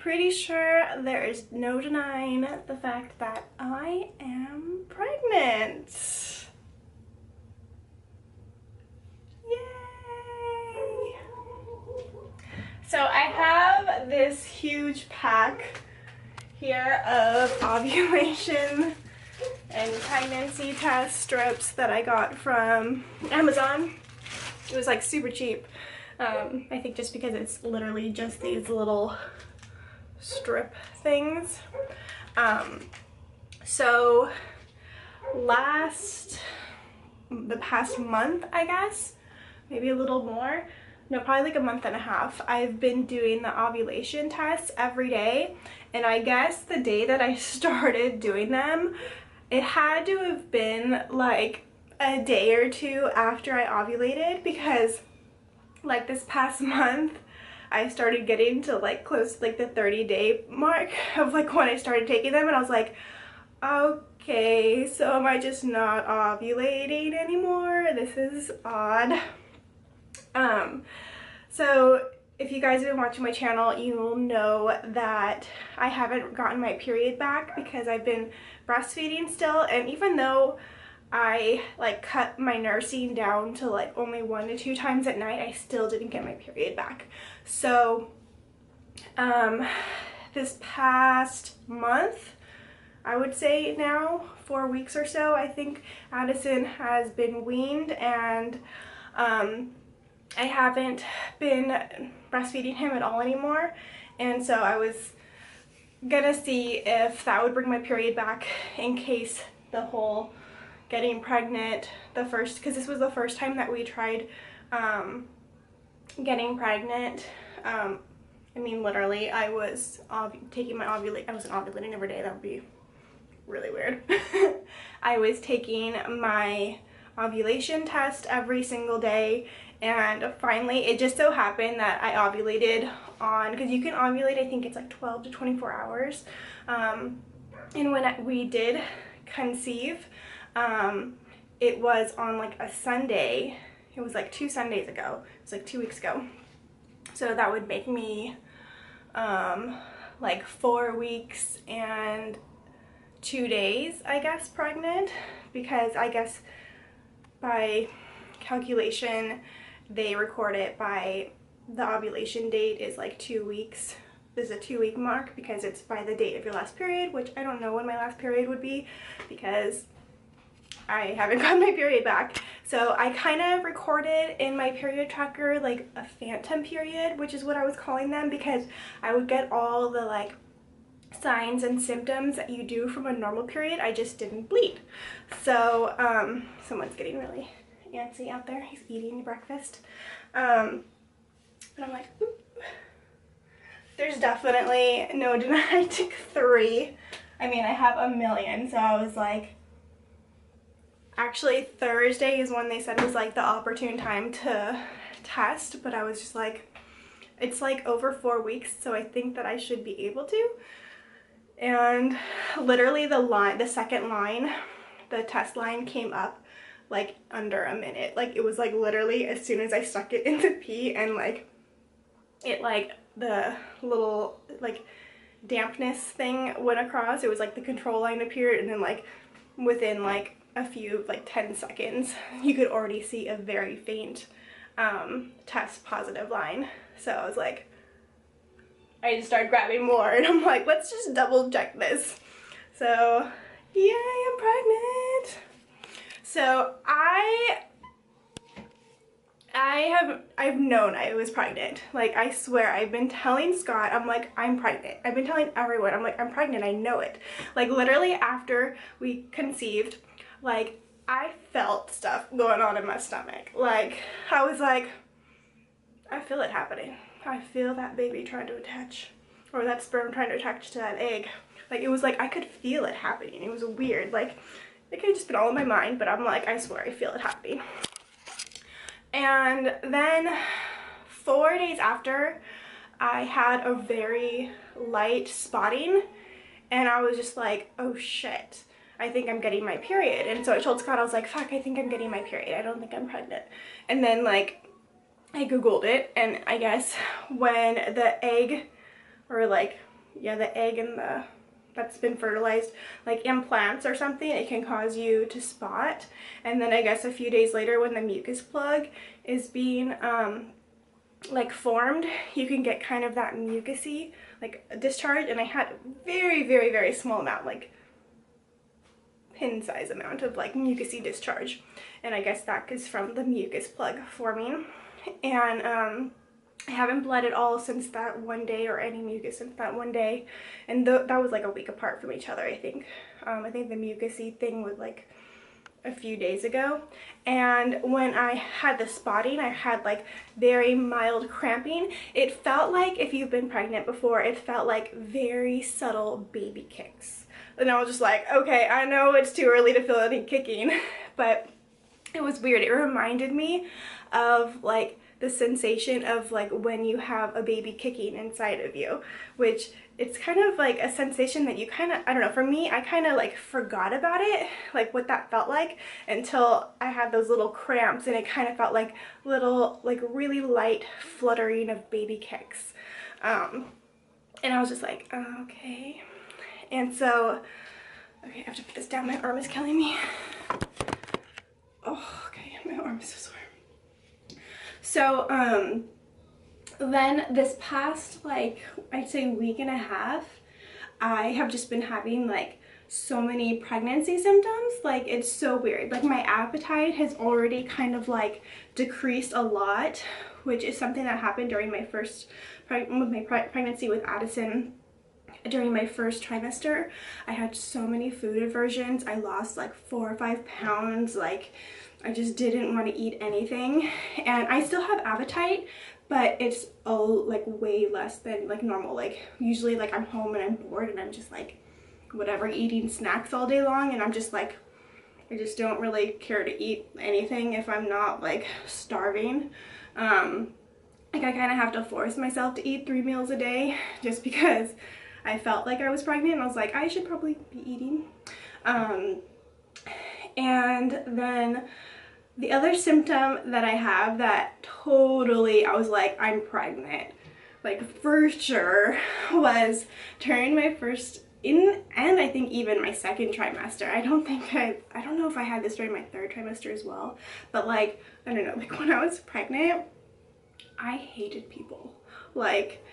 pretty sure there is no denying the fact that I am pregnant. Yay! So I have this huge pack here of ovulation and pregnancy test strips that I got from Amazon. It was like super cheap. I think just because it's literally just these little strip things. So the past month, I guess, maybe a little more, no, probably like a month and a half, I've been doing the ovulation tests every day. And I guess the day that I started doing them, it had to have been like a day or two after I ovulated, because like this past month I started getting to like close to like the 30-day mark of like when I started taking them, and I was like, okay, so am I just not ovulating anymore? This is odd. So if you guys have been watching my channel, you will know that I haven't gotten my period back because I've been breastfeeding still, and even though I like cut my nursing down to like only 1 to 2 times at night, I still didn't get my period back. So this past month, I would say now 4 weeks or so, I think Addison has been weaned, and I haven't been breastfeeding him at all anymore. And so I was gonna see if that would bring my period back, in case the whole getting pregnant, because this was the first time that we tried getting pregnant. I mean, literally, I was taking my ovulation. I wasn't ovulating every day. That would be really weird. I was taking my ovulation test every single day, and finally, it just so happened that I ovulated on, because you can ovulate, I think it's like 12 to 24 hours. And when we did conceive, it was on like a Sunday. It was like 2 Sundays ago. It was like 2 weeks ago. So that would make me like 4 weeks and 2 days, I guess, pregnant, because I guess by calculation they record it by the ovulation date is like 2 weeks. There's a 2-week mark because it's by the date of your last period, which I don't know when my last period would be because I haven't gotten my period back. So I kind of recorded in my period tracker like a phantom period, which is what I was calling them, because I would get all the like signs and symptoms that you do from a normal period. I just didn't bleed. So someone's getting really antsy out there. He's eating breakfast. And I'm like, oop. There's definitely no denying. I took 3. I mean, I have a million, so I was like, actually Thursday is when they said was like the opportune time to test, but I was just like, it's like over 4 weeks, so I think that I should be able to. And literally the second line, the test line came up like under a minute. Like it was like literally as soon as I stuck it into pee, and like it, like the little like dampness thing went across. It was like the control line appeared, and then like within like a few, like 10 seconds, you could already see a very faint test positive line. So I was like, I just started grabbing more, and I'm like, let's just double check this. So yay, I'm pregnant. So I've known I was pregnant. Like, I swear, I've been telling Scott, I'm like, I'm pregnant. I've been telling everyone, I'm like, I'm pregnant, I know it. Like, literally after we conceived, like, I felt stuff going on in my stomach. Like, I was like, I feel it happening. I feel that baby trying to attach, or that sperm trying to attach to that egg. Like, it was like, I could feel it happening. It was weird. Like, it could have just been all in my mind, but I'm like, I swear, I feel it happening. And then 4 days after, I had a very light spotting, and I was just like, oh shit, I think I'm getting my period. And so I told Scott, I was like, fuck, I think I'm getting my period. I don't think I'm pregnant. And then like, I Googled it, and I guess when the egg, or like yeah, the egg and that's been fertilized, like implants or something, it can cause you to spot. And then I guess a few days later, when the mucus plug is being like formed, you can get kind of that mucusy like discharge. And I had very, very, very small amount, like pin size amount of like mucusy discharge, and I guess that is from the mucus plug forming. And I haven't bled at all since that one day, or any mucus since that one day, and that was like a week apart from each other, I think. I think the mucusy thing was like a few days ago. And when I had the spotting, I had like very mild cramping. It felt like, if you've been pregnant before, it felt like very subtle baby kicks. And I was just like, okay, I know it's too early to feel any kicking, but it was weird. It reminded me of like the sensation of like when you have a baby kicking inside of you, which it's kind of like a sensation that you kind of, I don't know, for me, I kind of like forgot about it, like what that felt like, until I had those little cramps, and it kind of felt like little, like really light fluttering of baby kicks. And I was just like, oh, okay. And so, okay, I have to put this down, my arm is killing me. Oh, okay, my arm is so sore. So, then this past, like, I'd say week and a half, I have just been having like so many pregnancy symptoms. Like, it's so weird. Like, my appetite has already kind of like decreased a lot, which is something that happened during my first pregnancy with Addison. During my first trimester, I had so many food aversions. I lost like 4 or 5 pounds. Like, I just didn't want to eat anything, and I still have appetite, but it's like way less than like normal. Like, usually like I'm home and I'm bored and I'm just like whatever, eating snacks all day long, and I'm just like, I just don't really care to eat anything if I'm not like starving. Like, I kind of have to force myself to eat 3 meals a day just because I felt like I was pregnant, and I was like, I should probably be eating. And then the other symptom that I have that totally, I was like, I'm pregnant, like for sure, was during my first, and I think even my second trimester. I don't know if I had this during my third trimester as well, but like, I don't know, like when I was pregnant, I hated people. Like,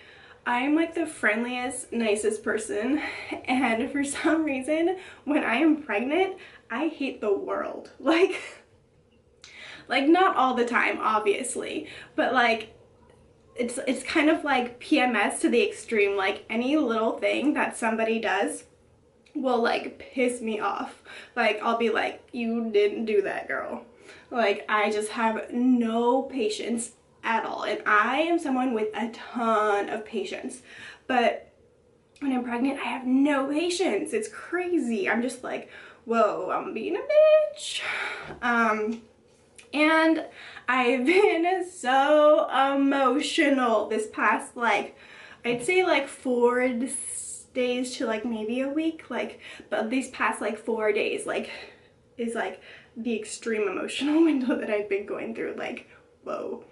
I'm like the friendliest, nicest person, and for some reason, when I am pregnant, I hate the world. Like not all the time, obviously, but like it's kind of like PMS to the extreme. Like, any little thing that somebody does will like piss me off. Like, I'll be like, you didn't do that, girl. Like, I just have no patience at all, and I am someone with a ton of patience, but when I'm pregnant, I have no patience. It's crazy. I'm just like, whoa, I'm being a bitch. And I've been so emotional this past, like, I'd say like 4 days to like maybe a week, like, but these past like 4 days like is like the extreme emotional window that I've been going through. Like, whoa.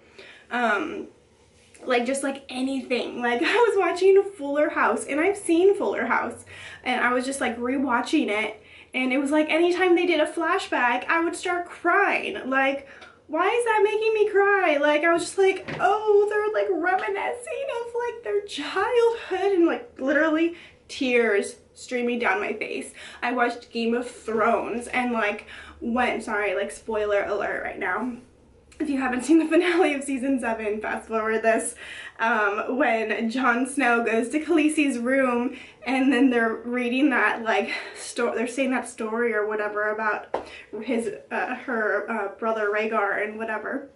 Like, just like anything. Like, I was watching Fuller House, and I've seen Fuller House, and I was just like rewatching it, and it was like anytime they did a flashback, I would start crying. Like, why is that making me cry? Like, I was just like, oh, they're like reminiscing of like their childhood, and like literally tears streaming down my face. I watched Game of Thrones, and like sorry, like spoiler alert right now. If you haven't seen the finale of season 7, fast forward this, when Jon Snow goes to Khaleesi's room, and then they're reading that like they're saying that story or whatever about his her brother Rhaegar and whatever,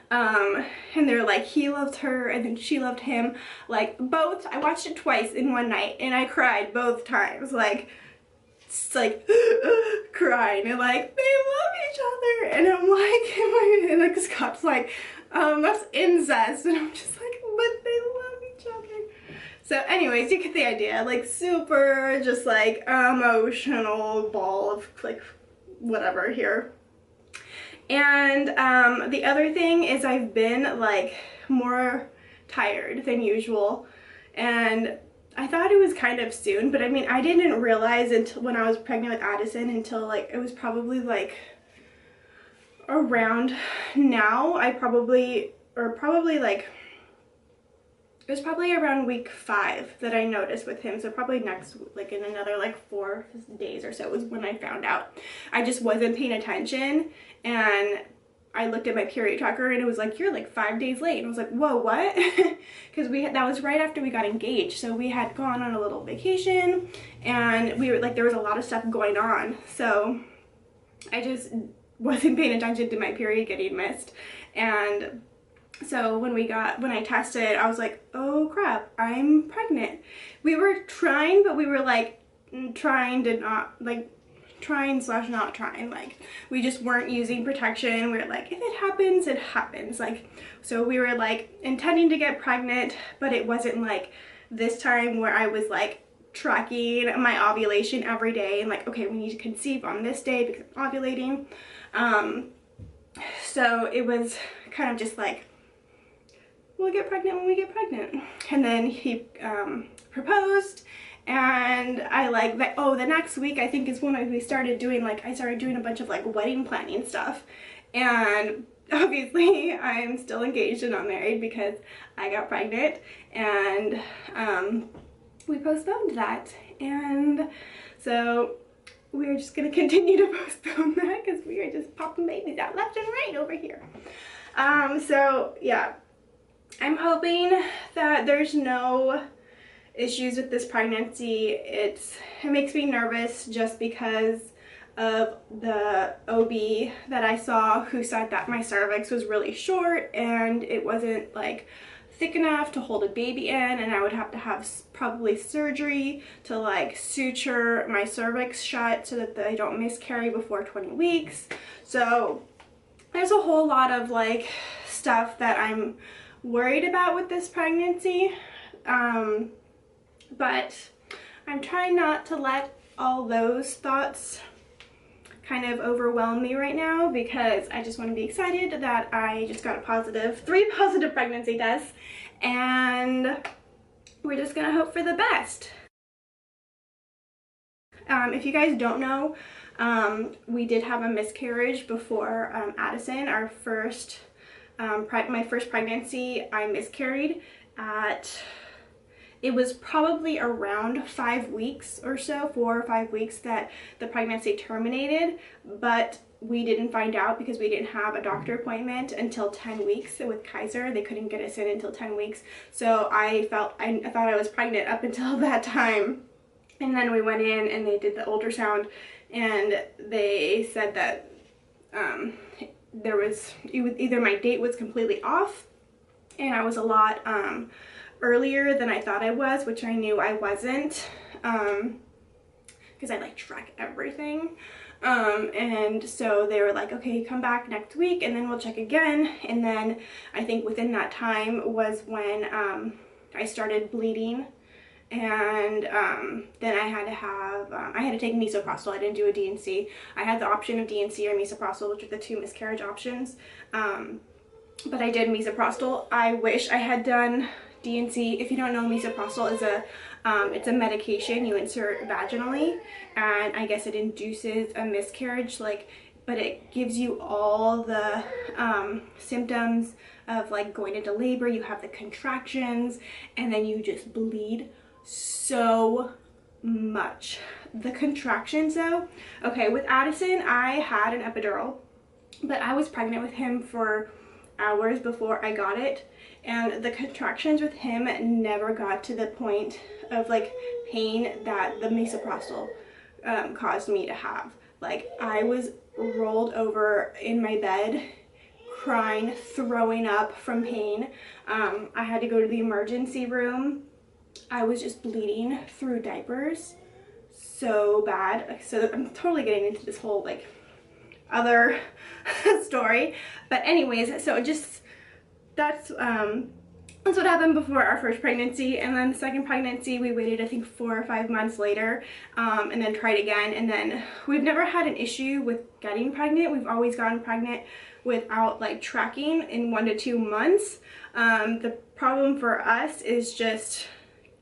and they're like, he loved her and then she loved him. Like, both, I watched it twice in one night, and I cried both times. Like, it's like crying, and like, they love each other, and I'm like, and like Scott's like, that's incest, and I'm just like, but they love each other. So anyways, you get the idea. Like, super just like emotional ball of like whatever here. And the other thing is, I've been like more tired than usual, and I thought it was kind of soon, but I mean, I didn't realize until when I was pregnant with Addison until like it was probably like around now. It was probably around week 5 that I noticed with him. So probably next, like in another like 4 days or so was when I found out. I just wasn't paying attention, and I looked at my period tracker and it was like, you're like 5 days late. And I was like, whoa, what? Because that was right after we got engaged. So we had gone on a little vacation, and we were like, there was a lot of stuff going on. So I just wasn't paying attention to my period getting missed. And so when I tested, I was like, oh crap, I'm pregnant. We were trying, but we were like trying to not, like trying/not trying. Like we just weren't using protection. We were like, if it happens, it happens. Like, so we were like intending to get pregnant, but it wasn't like this time where I was like tracking my ovulation every day and like, okay, we need to conceive on this day because I'm ovulating. So it was kind of just like, we'll get pregnant when we get pregnant. And then he proposed, and I like that. Oh, the next week I think is when we started doing like, I started doing a bunch of like wedding planning stuff. And obviously I'm still engaged and not married because I got pregnant, and we postponed that. And so we're just gonna continue to postpone that because we are just popping babies out left and right over here. So yeah, I'm hoping that there's no issues with this pregnancy. It makes me nervous just because of the OB that I saw, who said that my cervix was really short and it wasn't like thick enough to hold a baby in, and I would have to have probably surgery to like suture my cervix shut so that I don't miscarry before 20 weeks. So there's a whole lot of like stuff that I'm worried about with this pregnancy, but I'm trying not to let all those thoughts kind of overwhelm me right now, because I just want to be excited that I just got 3 positive pregnancy tests, and we're just gonna hope for the best. If you guys don't know, we did have a miscarriage before Addison. Our first my first pregnancy, I miscarried at, it was probably around 5 weeks or so, 4 or 5 weeks, that the pregnancy terminated, but we didn't find out because we didn't have a doctor appointment until 10 weeks with Kaiser. They couldn't get us in until 10 weeks. So I thought I was pregnant up until that time. And then we went in and they did the ultrasound, and they said that either my date was completely off and I was a lot earlier than I thought I was, which I knew I wasn't, because I like track everything, and so they were like, okay, come back next week and then we'll check again. And then I think within that time was when I started bleeding, and then I had to take misoprostol. I didn't do a D&C. I had the option of D&C or misoprostol, which are the 2 miscarriage options, but I did misoprostol. I wish I had done D&C. If you don't know, misoprostol is it's a medication you insert vaginally, and I guess it induces a miscarriage, like, but it gives you all the symptoms of like going into labor. You have the contractions, and then you just bleed so much. The contractions though, okay, with Addison I had an epidural, but I was pregnant with him for hours before I got it, and the contractions with him never got to the point of like pain that the misoprostol caused me to have. Like, I was rolled over in my bed crying, throwing up from pain. I had to go to the emergency room. I was just bleeding through diapers so bad. So I'm totally getting into this whole like other story, but anyways, so that's what happened before our first pregnancy. And then the second pregnancy, we waited I think 4 or 5 months later, and then tried again. And then we've never had an issue with getting pregnant. We've always gotten pregnant without like tracking in 1 to 2 months. The problem for us is just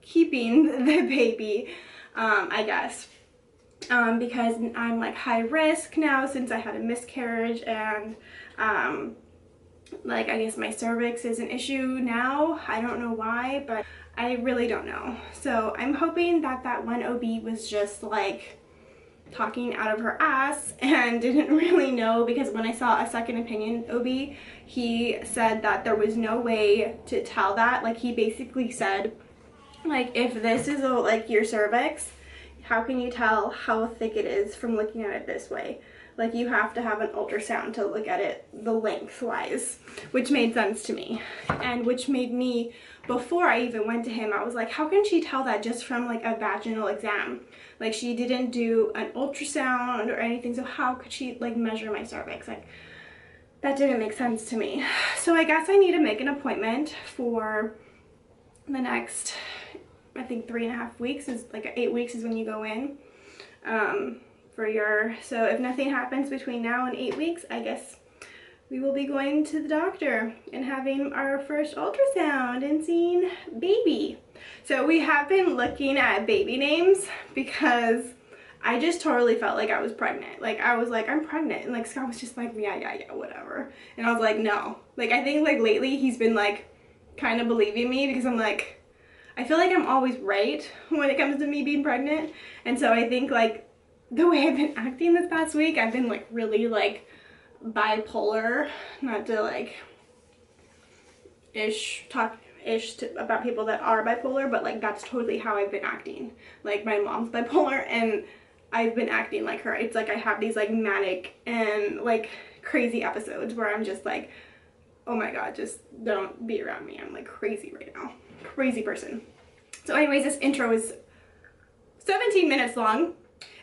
keeping the baby, I guess. Because I'm like high risk now since I had a miscarriage, and like I guess my cervix is an issue now. I don't know why, but I really don't know. So I'm hoping that that one OB was just like talking out of her ass and didn't really know, because when I saw a second opinion OB, he said that there was no way to tell that. Like he basically said, like, if this is like your cervix, how can you tell how thick it is from looking at it this way? Like you have to have an ultrasound to look at it the lengthwise, which made sense to me, and which made me, before I even went to him, I was like, how can she tell that just from like a vaginal exam? Like she didn't do an ultrasound or anything, so how could she like measure my cervix? Like that didn't make sense to me. So I guess I need to make an appointment for the next, I think 3.5 weeks, is like 8 weeks is when you go in for your, so if nothing happens between now and 8 weeks, I guess we will be going to the doctor and having our first ultrasound and seeing baby. So we have been looking at baby names because I just totally felt like I was pregnant. Like I was like, I'm pregnant, and like Scott was just like, yeah, whatever. And I was like, no. Like I think like lately he's been like kind of believing me, because I'm like, I feel like I'm always right when it comes to me being pregnant. And so I think like the way I've been acting this past week, I've been like really like bipolar, not to like talk about people that are bipolar, but like that's totally how I've been acting. Like my mom's bipolar and I've been acting like her. It's like I have these like manic and like crazy episodes where I'm just like, oh my god, just don't be around me, I'm like crazy right now, crazy person. So anyways, this intro is 17 minutes long,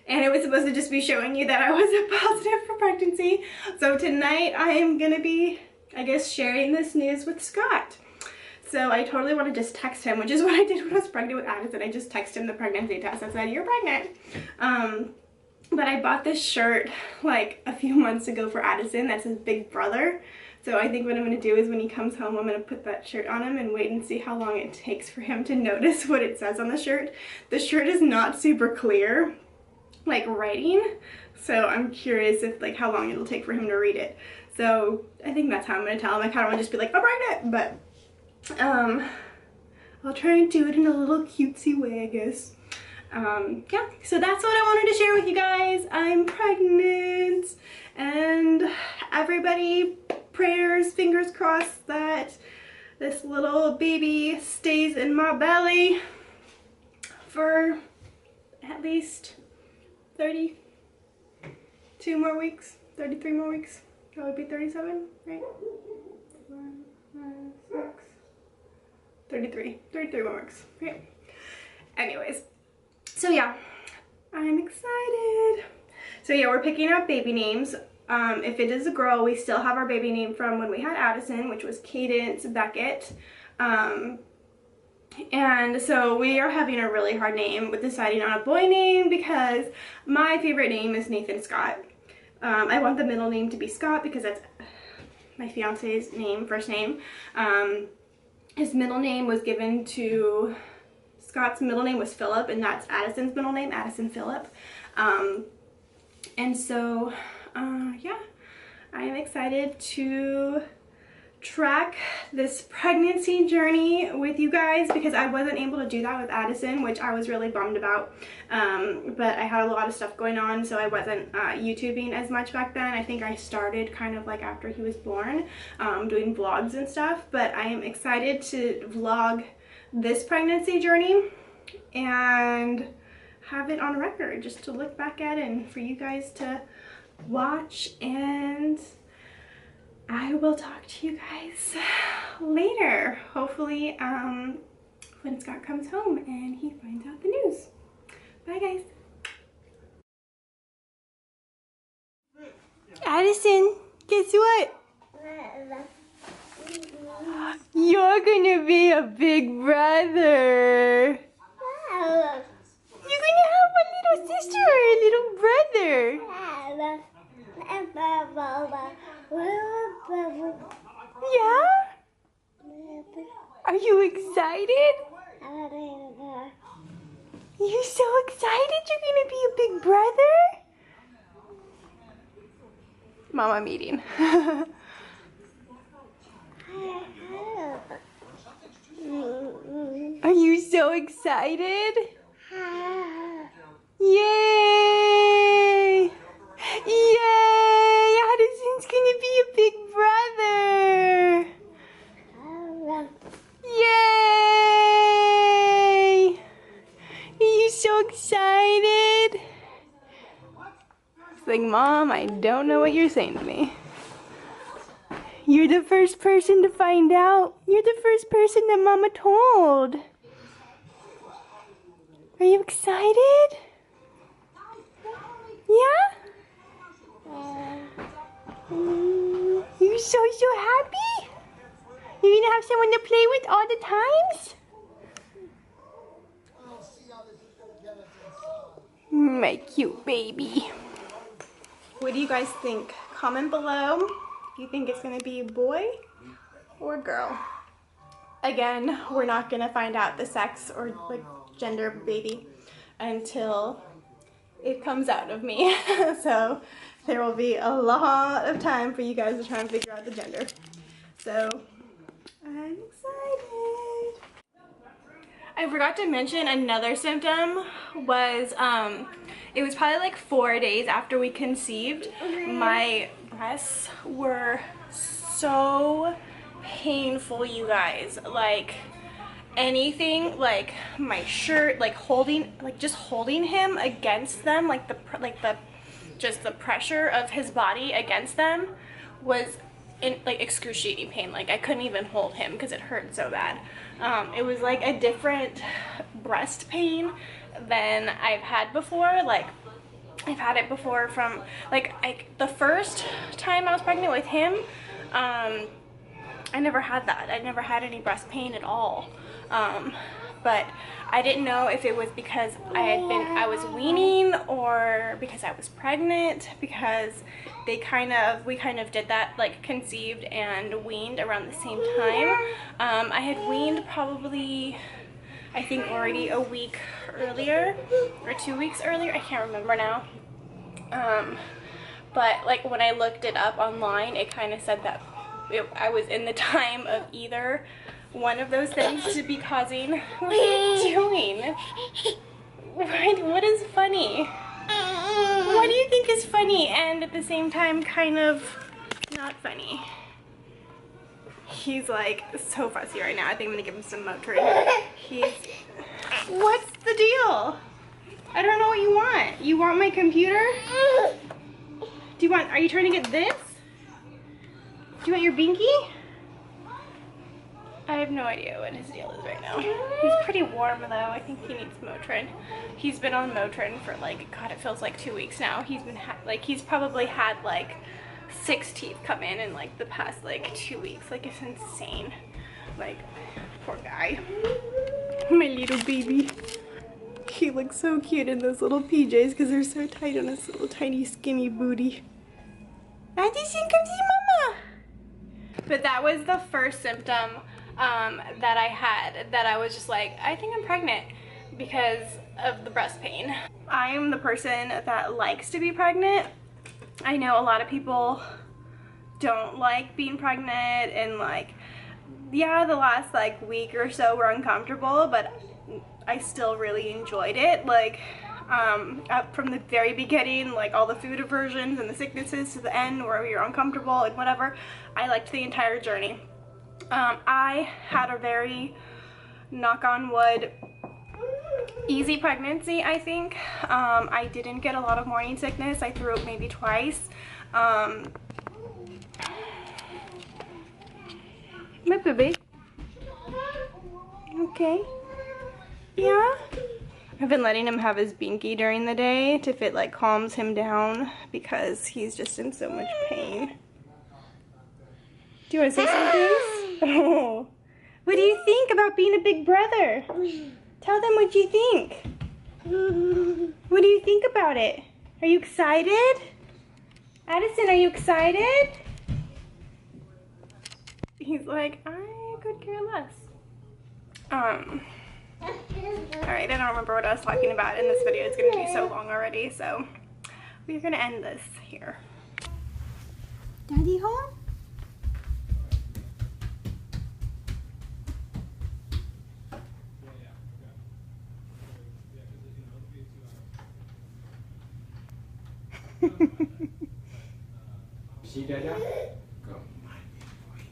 and it was supposed to just be showing you that I was positive for pregnancy. So tonight I am gonna be, I guess, sharing this news with Scott. So I totally want to just text him, which is what I did when I was pregnant with Addison. I just texted him the pregnancy test. I said, you're pregnant. But I bought this shirt like a few months ago for Addison. That's his big brother. So I think what I'm going to do is when he comes home, I'm going to put that shirt on him and wait and see how long it takes for him to notice what it says on the shirt. The shirt is not super clear, like writing. So I'm curious if like how long it'll take for him to read it. So I think that's how I'm going to tell him. I kind of want to just be like, I'm pregnant, but I'll try and do it in a little cutesy way, I guess. Yeah, so that's what I wanted to share with you guys. I'm pregnant, and everybody, prayers, fingers crossed that this little baby stays in my belly for at least 32 more weeks, 33 more weeks. That would be 37, right? 1, 5, 6, 33 more weeks, right? Anyways, so yeah, I'm excited. So yeah, we're picking out baby names. If it is a girl, we still have our baby name from when we had Addison, which was Cadence Beckett. And so we are having a really hard name with deciding on a boy name, because my favorite name is Nathan Scott. I want the middle name to be Scott because that's my fiance's name, first name. His middle name was given to, Scott's middle name was Phillip, and that's Addison's middle name, Addison Phillip. And so, yeah, I am excited to track this pregnancy journey with you guys, because I wasn't able to do that with Addison, which I was really bummed about. But I had a lot of stuff going on, so I wasn't YouTubing as much back then. I think I started kind of like after he was born, doing vlogs and stuff. But I am excited to vlog this pregnancy journey and have it on record, just to look back at it and for you guys to watch. And I will talk to you guys later, hopefully when Scott comes home and he finds out the news. Bye guys. Addison, guess what? You're gonna be a big brother. You're gonna have a little sister or a little brother. Yeah? Are you excited? You so excited you're gonna be a big brother? Mom, I'm eating. Are you so excited? Yay! Yay! Addison's gonna be a big brother! Yay! Are you so excited? It's like, Mom, I don't know what you're saying to me. You're the first person to find out. You're the first person that Mama told. Are you excited? Yeah? You're so happy? You're gonna have someone to play with all the times? My cute baby. What do you guys think? Comment below if you think it's gonna be a boy or girl. Again, we're not gonna find out the sex or like gender of a baby until it comes out of me. So there will be a lot of time for you guys to try and figure out the gender. So I'm excited. I forgot to mention another symptom was it was probably like 4 days after we conceived. My breasts were so painful, you guys. Like anything, like my shirt, like holding, like just holding him against them, like the just the pressure of his body against them was in like excruciating pain. Like I couldn't even hold him because it hurt so bad. It was like a different breast pain than I've had before. Like I've had it before from like the first time I was pregnant with him. I never had that. I never had any breast pain at all. But I didn't know if it was because I was weaning or because I was pregnant, because we kind of did that, like conceived and weaned around the same time. I had weaned probably, I think already a week earlier or 2 weeks earlier. I can't remember now. But like when I looked it up online, it kind of said that I was in the time of either one of those things to be causing. What are you doing? What is funny? What do you think is funny and at the same time kind of not funny? He's like so fussy right now. I think I'm gonna give him some Motrin. What's the deal? I don't know what you want. You want my computer? Are you trying to get this? Do you want your binky? I have no idea what his deal is right now. He's pretty warm though. I think he needs Motrin. He's been on Motrin for like, God, it feels like 2 weeks now. He's been he's probably had like 6 teeth come in like the past like 2 weeks. Like it's insane. Like, poor guy. My little baby. He looks so cute in those little PJs because they're so tight on his little tiny skinny booty. Addison, come see Mama. But that was the first symptom that I had, that I was just like, I think I'm pregnant because of the breast pain. I am the person that likes to be pregnant. I know a lot of people don't like being pregnant, and like, yeah, the last like week or so were uncomfortable, but I still really enjoyed it. Like up from the very beginning, like all the food aversions and the sicknesses to the end where you're uncomfortable and whatever, I liked the entire journey. I had a very, knock on wood, easy pregnancy, I think. I didn't get a lot of morning sickness. I threw up maybe twice. My baby. Okay. Yeah? I've been letting him have his binky during the day if it like calms him down because he's just in so much pain. Do you want to say something? Oh. What do you think about being a big brother? Tell them what you think. What do you think about it? Are you excited? Addison, are you excited? He's like, I could care less. Alright, Alright, I don't remember what I was talking about in this video. It's going to be so long already, so we're going to end this here. Daddy home? See Dada? Go. Hi, boy.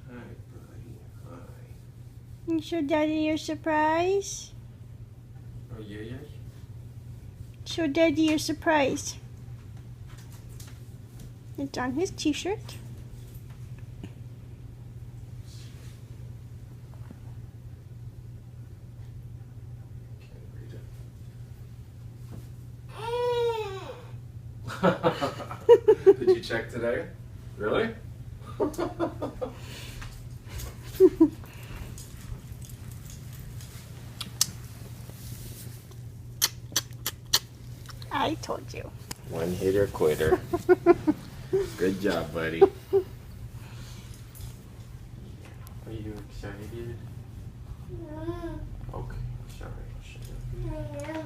Hi, buddy. Hi. You show Daddy your surprise? Oh, yeah, yeah. Show Daddy your surprise. It's on his t-shirt. Did you check today? Really? I told you. One hitter quitter. Good job, buddy. Are you excited? Okay, sorry.